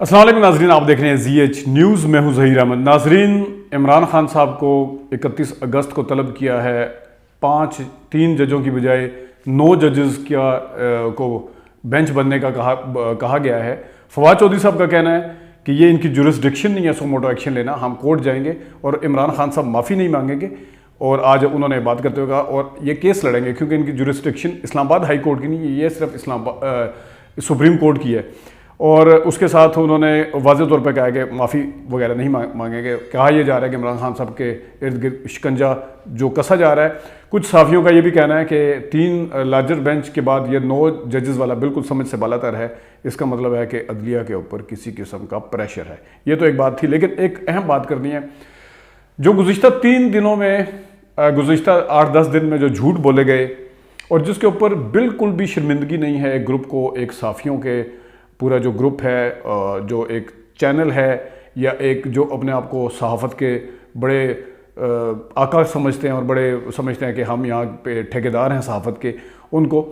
अस्सलाम वालेकुम नाजरीन, आप देख रहे हैं ZH न्यूज़। मैं हूं ज़हीर अहमद। नाजरीन, इमरान खान साहब को 31 अगस्त को तलब किया है 3 जजों की बजाय 9 जजेस को बेंच बनने का कहा गया है। फवाद चौधरी साहब का कहना है कि ये इनकी जुरिस्डिक्शन नहीं है सो मोटो एक्शन लेना, हम कोर्ट जाएंगे और इमरान खान साहब माफ़ी नहीं मांगेंगे। और आज उन्होंने बात करते हुए कहा और ये केस लड़ेंगे क्योंकि इनकी जुरिस्डिक्शन इस्लामाबाद हाई कोर्ट की नहीं है, ये सिर्फ सुप्रीम कोर्ट की है। और उसके साथ उन्होंने वाज़ेह तौर पर कहा कि माफ़ी वगैरह नहीं मांगेंगे। कहा यह जा रहा है कि इमरान खान साहब के इर्द गिर्द शिकंजा जो कसा जा रहा है। कुछ सहाफ़ियों का ये भी कहना है कि 3 लार्जर बेंच के बाद ये 9 जजेस वाला बिल्कुल समझ से बालातर है। इसका मतलब है कि अदलिया के ऊपर किसी किस्म का प्रेशर है। ये तो एक बात थी, लेकिन एक अहम बात करनी है। जो गुज़िश्ता 3 दिनों में, गुज़िश्ता 8-10 दिन में जो झूठ बोले गए और जिसके ऊपर बिल्कुल भी शर्मिंदगी नहीं है एक ग्रुप को, एक सहाफ़ियों के पूरा जो ग्रुप है, जो एक चैनल है या एक जो अपने आप को सहाफ़त के बड़े आका समझते हैं और बड़े समझते हैं कि हम यहाँ पे ठेकेदार हैं सहाफ़त के, उनको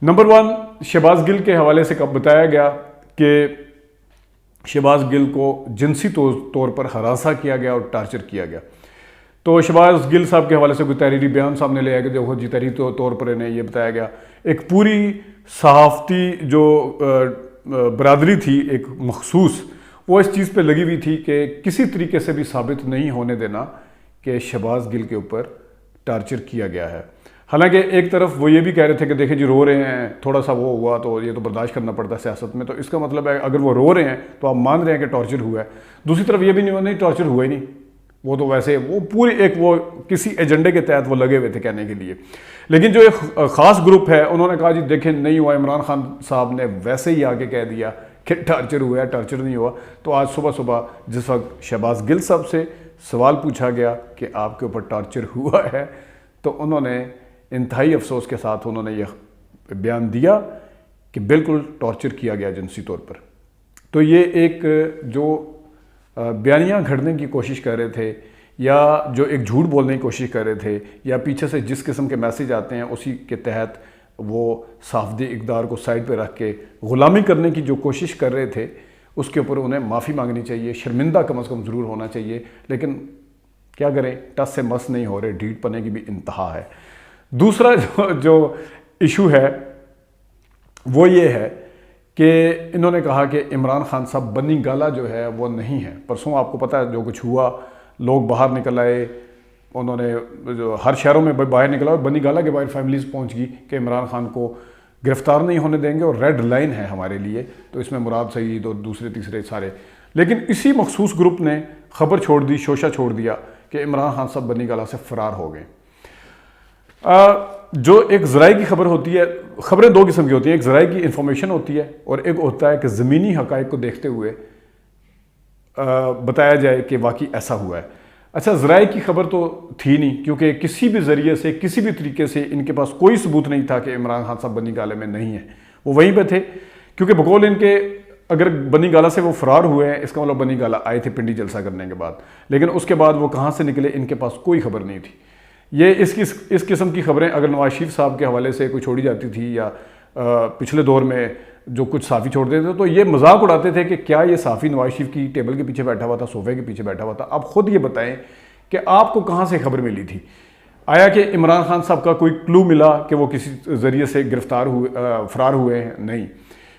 नंबर 1 शहबाज गिल के हवाले से कब बताया गया कि शहबाज गिल को जिनसी तौर पर हरासा किया गया और टार्चर किया गया। तो शहबाज गिल साहब के हवाले से कोई तहरीरी बयान सामने ले आया कि देखो जी तहरीरी तौर पर इन्हें ये बताया गया। एक पूरी सहाफ़ती जो बरादरी थी एक मखसूस, वो इस चीज़ पे लगी हुई थी कि किसी तरीके से भी साबित नहीं होने देना कि शहबाज गिल के ऊपर टार्चर किया गया है। हालांकि एक तरफ वो ये भी कह रहे थे कि देखें जी रो रहे हैं, थोड़ा सा वो हुआ तो ये तो बर्दाश्त करना पड़ता है सियासत में, तो इसका मतलब है अगर वो रो रहे हैं तो आप मान रहे हैं कि टॉर्चर हुआ है। दूसरी तरफ ये भी नहीं टॉर्चर हुआ ही नहीं, वो तो वैसे वो पूरी एक वो किसी एजेंडे के तहत वो लगे हुए थे कहने के लिए। लेकिन जो एक ख़ास ग्रुप है उन्होंने कहा जी देखें नहीं हुआ, इमरान खान साहब ने वैसे ही आके कह दिया कि टार्चर हुआ है, टार्चर नहीं हुआ। तो आज सुबह जिस वक्त शहबाज गिल साहब से सवाल पूछा गया कि आपके ऊपर टार्चर हुआ है, तो उन्होंने इंतहाई अफसोस के साथ उन्होंने यह बयान दिया कि बिल्कुल टॉर्चर किया गया जिनसी तौर पर। तो ये एक जो बयानियाँ घड़ने की कोशिश कर रहे थे या जो एक झूठ बोलने की कोशिश कर रहे थे या पीछे से जिस किस्म के मैसेज आते हैं उसी के तहत वो साफ़दी इक़्तिदार को साइड पे रख के ग़ुलामी करने की जो कोशिश कर रहे थे, उसके ऊपर उन्हें माफ़ी मांगनी चाहिए, शर्मिंदा कम अज़ कम ज़रूर होना चाहिए। लेकिन क्या करें, टस से मस नहीं हो रहे, ढीठ पने की भी इंतहा है। दूसरा जो इशू है वो ये है कि इन्होंने कहा कि इमरान खान साहब बनी गाला जो है वो नहीं है। परसों आपको पता है जो कुछ हुआ, लोग बाहर निकल आए, उन्होंने जो हर शहरों में बाहर निकला और बनी गाला के बाहर फैमिलीज़ पहुंच गई कि इमरान खान को गिरफ़्तार नहीं होने देंगे और रेड लाइन है हमारे लिए। तो इसमें मुराद सईद और दूसरे तीसरे सारे। लेकिन इसी मखसूस ग्रुप ने ख़बर छोड़ दी, शोशा छोड़ दिया कि इमरान खान साहब बनी गाला से फ़रार हो गए। जो एक ज़राए की खबर होती है, ख़बरें 2 किस्म की होती हैं, एक ज़राए की इंफॉर्मेशन होती है और एक होता है कि ज़मीनी हक़ाइक़ को देखते हुए बताया जाए कि वाकई ऐसा हुआ है। अच्छा, ज़राए की खबर तो थी नहीं क्योंकि किसी भी ज़रिए से किसी भी तरीके से इनके पास कोई सबूत नहीं था कि इमरान खान साहब बनी गाले में नहीं है। वो वहीं पे थे क्योंकि बकौल इनके अगर बनी गाला से वो फ़रार हुए हैं, इसका मतलब बनी गाला आए थे पिंडी जलसा करने के बाद, लेकिन उसके बाद वो कहाँ से निकले इनके पास कोई खबर नहीं थी। ये इस किस्म की खबरें अगर नवाज शरीफ साहब के हवाले से कोई छोड़ी जाती थी या पिछले दौर में जो कुछ साफ़ी छोड़ देते थे तो ये मजाक उड़ाते थे कि क्या ये साफ़ी नवाज शरीफ की टेबल के पीछे बैठा हुआ था, सोफे के पीछे बैठा हुआ था। आप खुद ये बताएं कि आपको कहाँ से खबर मिली थी? आया कि इमरान खान साहब का कोई क्लू मिला कि वो किसी ज़रिए से फ़रार हुए हैं? नहीं।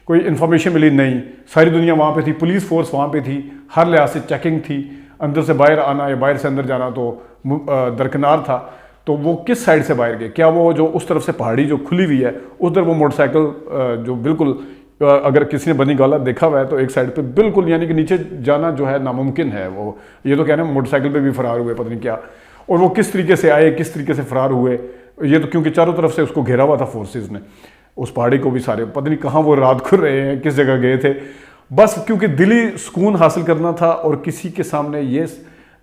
कोई इन्फॉर्मेशन मिली? नहीं। सारी दुनिया वहाँ पर थी, पुलिस फोर्स वहाँ पर थी, हर लिहाज से चेकिंग थी, अंदर से बाहर आना या बाहर से अंदर जाना तो दरकिनार था। तो वो किस साइड से बाहर गए? क्या वो जो उस तरफ से पहाड़ी जो खुली हुई है उधर वो मोटरसाइकिल जो बिल्कुल अगर किसी ने बनी गाला देखा हुआ है तो एक साइड पे बिल्कुल यानी कि नीचे जाना जो है नामुमकिन है। वो ये तो कह रहे हैं मोटरसाइकिल पे भी फ़रार हुए, पता नहीं क्या, और वो किस तरीके से आए, किस तरीके से फ़रार हुए, ये तो क्योंकि चारों तरफ से उसको घेरा हुआ था फोर्सेस ने, उस पहाड़ी को भी सारे, पता नहीं कहाँ वो रात खुर रहे हैं, किस जगह गए थे, बस क्योंकि दिली सुकून हासिल करना था और किसी के सामने ये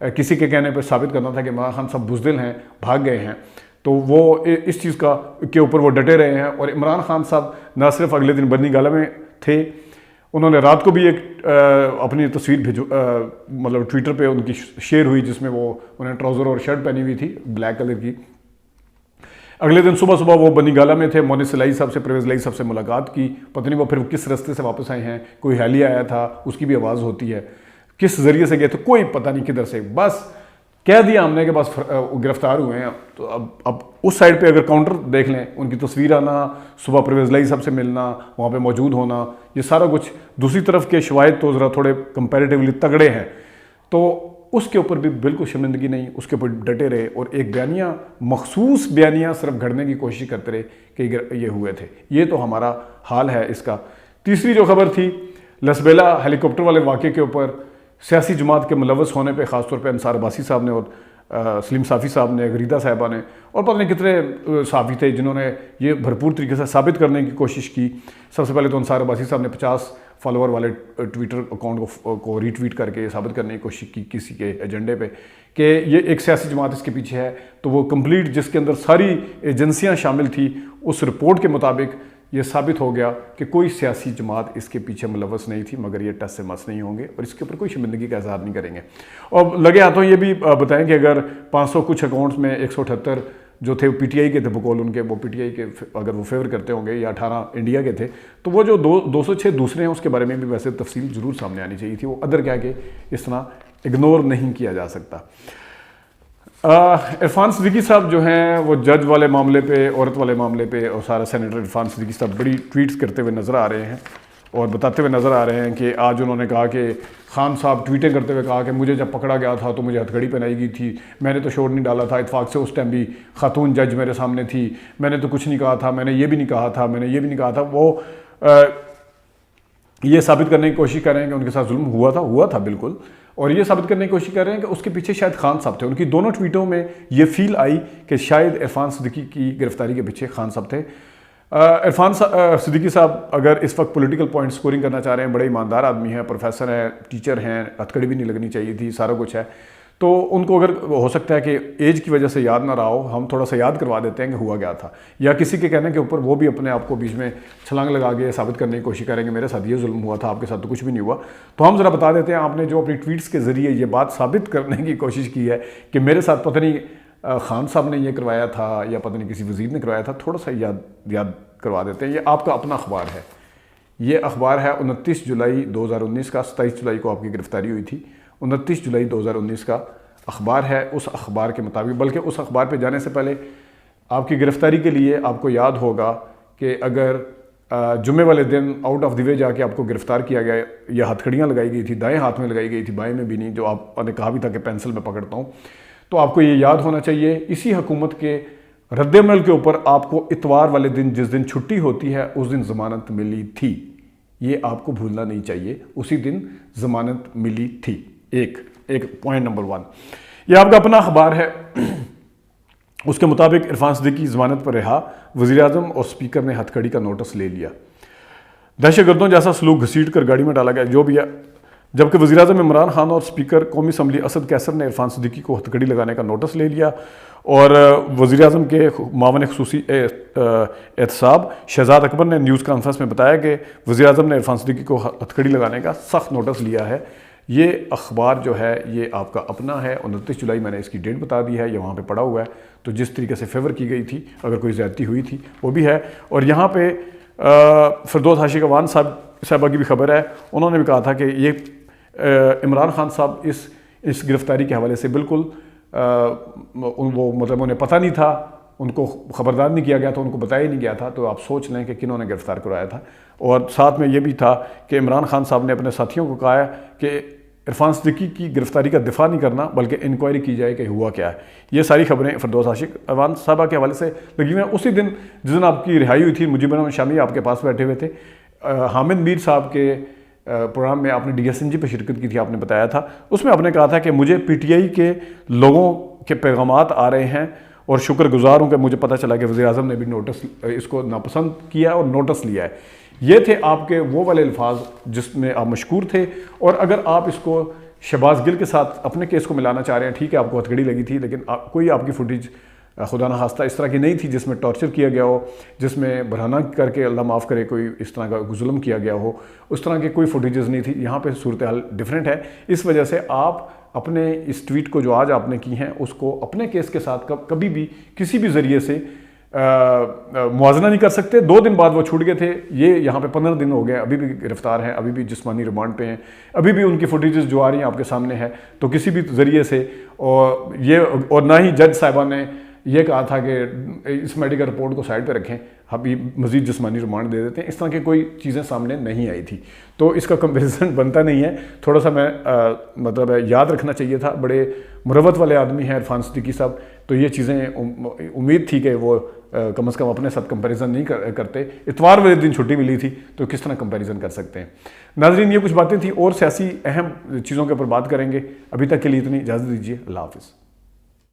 किसी के कहने पर साबित करना था कि इमरान खान साहब बुज़दिल हैं, भाग गए हैं। तो वो इस चीज़ के ऊपर वो डटे रहे हैं। और इमरान खान साहब ना सिर्फ अगले दिन बनी गाला में थे, उन्होंने रात को भी एक अपनी तस्वीर मतलब ट्विटर पे उनकी शेयर हुई जिसमें वो उन्होंने ट्राउज़र और शर्ट पहनी हुई थी ब्लैक कलर की। अगले दिन सुबह सुबह वो बनीगाला में थे, मोनिस लाई साहब से, परवेज़ लाई साहब से मुलाकात की। पता नहीं वो फिर किस रास्ते से वापस आए हैं, कोई हैली आया था उसकी भी आवाज़ होती है, किस ज़रिए से गए थे कोई पता नहीं किधर से, बस कह दिया हमने कि बस गिरफ्तार हुए हैं। तो अब उस साइड पे अगर काउंटर देख लें, उनकी तस्वीर आना, सुबह परवेज़ लाई साहब से मिलना, वहाँ पे मौजूद होना, ये सारा कुछ, दूसरी तरफ के शवाहिद तो ज़रा थोड़े कंपैरेटिवली तगड़े हैं, तो उसके ऊपर भी बिल्कुल शर्मिंदगी नहीं, उसके ऊपर डटे रहे और एक बयानिया, मखसूस बयानिया सिर्फ घड़ने की कोशिश करते रहे कि ये हुए थे। ये तो हमारा हाल है इसका। तीसरी जो खबर थी लसबेला हेलीकॉप्टर वाले वाक़े के ऊपर सियासी जमात के मुलव्वस होने पे, ख़ासतौर पे अंसार अब्बासी साहब ने और सलीम साफ़ी साहब ने, गरीदा साहिबा ने और पता नहीं कितने साफ़ी थे जिन्होंने ये भरपूर तरीके से साबित करने की कोशिश की। सबसे पहले तो अंसार अब्बासी साहब ने 50 फॉलोअर वाले ट्विटर अकाउंट को रीट्वीट करके साबित करने की कोशिश की किसी के एजेंडे पे कि ये एक सियासी जमात इसके पीछे है। तो वो कंप्लीट, जिसके अंदर सारी एजेंसियाँ शामिल थी, उस रिपोर्ट के मुताबिक ये साबित हो गया कि कोई सियासी जमात इसके पीछे मुलव्वस नहीं थी, मगर ये टस से मस नहीं होंगे और इसके ऊपर कोई शर्मिंदगी का इजहार नहीं करेंगे। और लगे हाथों ये भी बताएं कि अगर 500 कुछ अकाउंट्स में 178 जो थे पीटीआई के थे, बकौल उनके, वो पीटीआई के अगर वो फेवर करते होंगे, या 18 इंडिया के थे, तो वो जो 206 दूसरे हैं उसके बारे में भी वैसे तफसील ज़रूर सामने आनी चाहिए थी। वो अदर क्या कि इस तरह इग्नोर नहीं किया जा सकता। इरफान सिद्दीकी साहब जो हैं वो जज वाले मामले पे, औरत वाले मामले पे, और सारा सेनेटर इरफान सिद्दीकी साहब बड़ी ट्वीट्स करते हुए नज़र आ रहे हैं और बताते हुए नज़र आ रहे हैं कि आज उन्होंने कहा कि खान साहब ट्वीटें करते हुए कहा कि मुझे जब पकड़ा गया था तो मुझे हथकड़ी पहनाई गई थी, मैंने तो शोर नहीं डाला था, इत्फाक से उस टाइम भी खातून जज मेरे सामने थी, मैंने तो कुछ नहीं कहा था, मैंने ये भी नहीं कहा था, मैंने ये भी नहीं कहा था। वो ये साबित करने की कोशिश कर रहे हैं कि उनके साथ जुल्म हुआ था बिल्कुल, और ये साबित करने की कोशिश कर रहे हैं कि उसके पीछे शायद खान साहब थे। उनकी दोनों ट्वीटों में ये फील आई कि शायद इरफान सिद्दीकी की गिरफ्तारी के पीछे खान साहब थे। इरफान सिद्दीकी साहब अगर इस वक्त पॉलिटिकल पॉइंट स्कोरिंग करना चाह रहे हैं, बड़े ईमानदार आदमी हैं, प्रोफेसर हैं, टीचर हैं, हथकड़ी भी नहीं लगनी चाहिए थी, सारा कुछ है, तो उनको अगर हो सकता है कि एज की वजह से याद ना रहा हो, हम थोड़ा सा याद करवा देते हैं कि हुआ क्या था, या किसी के कहने के ऊपर वो भी अपने आप को बीच में छलांग लगा के साबित करने की कोशिश करेंगे मेरे साथ ये जुल्म हुआ था, आपके साथ तो कुछ भी नहीं हुआ। तो हम ज़रा बता देते हैं, आपने जो अपनी ट्वीट्स के ज़रिए ये बात साबित करने की कोशिश की है कि मेरे साथ पता नहीं खान साहब ने ये करवाया था या पता नहीं किसी वज़ीर ने करवाया था, थोड़ा सा याद करवा देते हैं। ये आपका अपना अखबार है, ये अखबार है 29 जुलाई 2019 का, 27 जुलाई को आपकी गिरफ्तारी हुई थी, 29 जुलाई 2019 का अखबार है। उस अखबार के मुताबिक, बल्कि उस अखबार पे जाने से पहले आपकी गिरफ्तारी के लिए आपको याद होगा कि अगर जुम्मे वाले दिन आउट ऑफ द वे जाके आपको गिरफ्तार किया गया, या हथकड़ियाँ लगाई गई थी, दाएं हाथ में लगाई गई थी, बाएं में भी नहीं, जो आपने कहा भी था कि पेंसिल में पकड़ता हूँ, तो आपको ये याद होना चाहिए। इसी हुकूमत के रद्दमल के ऊपर आपको इतवार वाले दिन, जिस दिन छुट्टी होती है, उस दिन ज़मानत मिली थी, ये आपको भूलना नहीं चाहिए, उसी दिन ज़मानत मिली थी। एक पॉइंट नंबर 1, ये आपका अपना अखबार है। उसके मुताबिक इरफान सिद्दीकी ज़मानत पर रहा, वज़ीर-ए-आज़म और स्पीकर ने हथकड़ी का नोटिस ले लिया, दहशतगर्दों जैसा सलूक घसीट कर गाड़ी में डाला गया, जो भी है। जबकि वज़ीर-ए-आज़म इमरान खान और स्पीकर कौमी असम्बली असद कैसर ने इरफान सिद्दीकी को हथकड़ी लगाने का नोटिस ले लिया, और वज़ीर-ए-आज़म के मावन ख़ुसूसी एहतसाब शहजाद अकबर ने न्यूज़ कॉन्फ्रेंस में बताया कि वज़ीर-ए-आज़म ने इरफान सिद्दीकी को हथकड़ी लगाने का सख्त नोटिस लिया है। ये अखबार जो है ये आपका अपना है, 29 जुलाई मैंने इसकी डेट बता दी है, ये वहाँ पे पड़ा हुआ है। तो जिस तरीके से फेवर की गई थी, अगर कोई ज़्यादती हुई थी वो भी है। और यहाँ पे फिरदौस हाशिक अवान साहबा की भी खबर है, उन्होंने भी कहा था कि ये इमरान खान साहब इस गिरफ्तारी के हवाले से बिल्कुल वो मतलब उन्हें पता नहीं था, उनको खबरदार नहीं किया गया था, उनको बताया ही नहीं गया था। तो आप सोच लें कि किन्होंने गिरफ्तार कराया था। और साथ में ये भी था कि इमरान खान साहब ने अपने साथियों को कहा है कि इरफान सिद्दीकी की गिरफ्तारी का दिफा नहीं करना, बल्कि इंक्वायरी की जाए कि हुआ क्या है। ये सारी खबरें फिरदौस हाशिक अवान साहबा के हवाले से लगी हुई हैं। उसी दिन जिस दिन आपकी रिहाई हुई थी, मुजीब रहमान शामी आपके पास बैठे हुए थे, हामिद मीर साहब के प्रोग्राम में आपने DSNG पर शिरकत की थी, आपने बताया था, उसमें आपने कहा था कि मुझे PTI के लोगों के पैगामात आ रहे हैं और शुक्रगुजार हूँ कि मुझे पता चला कि वज़ीर-ए-आज़म ने भी नोटिस इसको नापसंद किया और नोटिस लिया है। ये थे आपके वो वाले अल्फाज जिसमें आप मशकूर थे। और अगर आप इसको शहबाज गिल के साथ अपने केस को मिलाना चाह रहे हैं, ठीक है आपको हथकड़ी लगी थी, लेकिन कोई आपकी फुटेज खुदा ना खास्ता इस तरह की नहीं थी जिसमें टॉर्चर किया गया हो, जिसमें बरहना करके अल्लाह माफ़ करे कोई इस तरह का जुल्म किया गया हो, उस तरह की कोई फुटेजेस नहीं थी। यहाँ पे सूरत हाल डिफरेंट है। इस वजह से आप अपने इस ट्वीट को जो आज आपने की हैं उसको अपने केस के साथ कभी भी किसी भी ज़रिए से موازنہ نہیں کر سکتے. 2 دن بعد وہ چھوٹ گئے تھے, یہ یہاں پہ 15 دن ہو گئے, ابھی بھی گرفتار ہیں, ابھی بھی جسمانی ریمانڈ پہ ہیں, ابھی بھی ان کی فوٹیجز جو آ رہی ہیں آپ کے سامنے ہے. تو کسی بھی ذریعے سے اور نہ ہی جج صاحبہ نے یہ کہا تھا کہ اس میڈیکل رپورٹ کو سائڈ پہ رکھیں, ابھی مزید جسمانی ریمانڈ دے دیتے ہیں. اس طرح کی کوئی چیزیں سامنے نہیں آئی تھی, تو اس کا کمپیریزن بنتا نہیں ہے. تھوڑا سا میں مطلب یاد رکھنا چاہیے تھا, بڑے مروت والے آدمی ہیں عرفان صدیقی صاحب, تو یہ چیزیں امید تھی کہ وہ کم از کم اپنے ساتھ کمپیریزن نہیں کرتے. اتوار والے دن چھٹی ملی تھی تو کس طرح کمپیریزن کر سکتے ہیں. ناظرین, یہ کچھ باتیں تھیں, اور سیاسی اہم چیزوں کے اوپر بات کریں گے. ابھی تک کے لیے اتنی اجازت دیجیے. اللہ حافظ.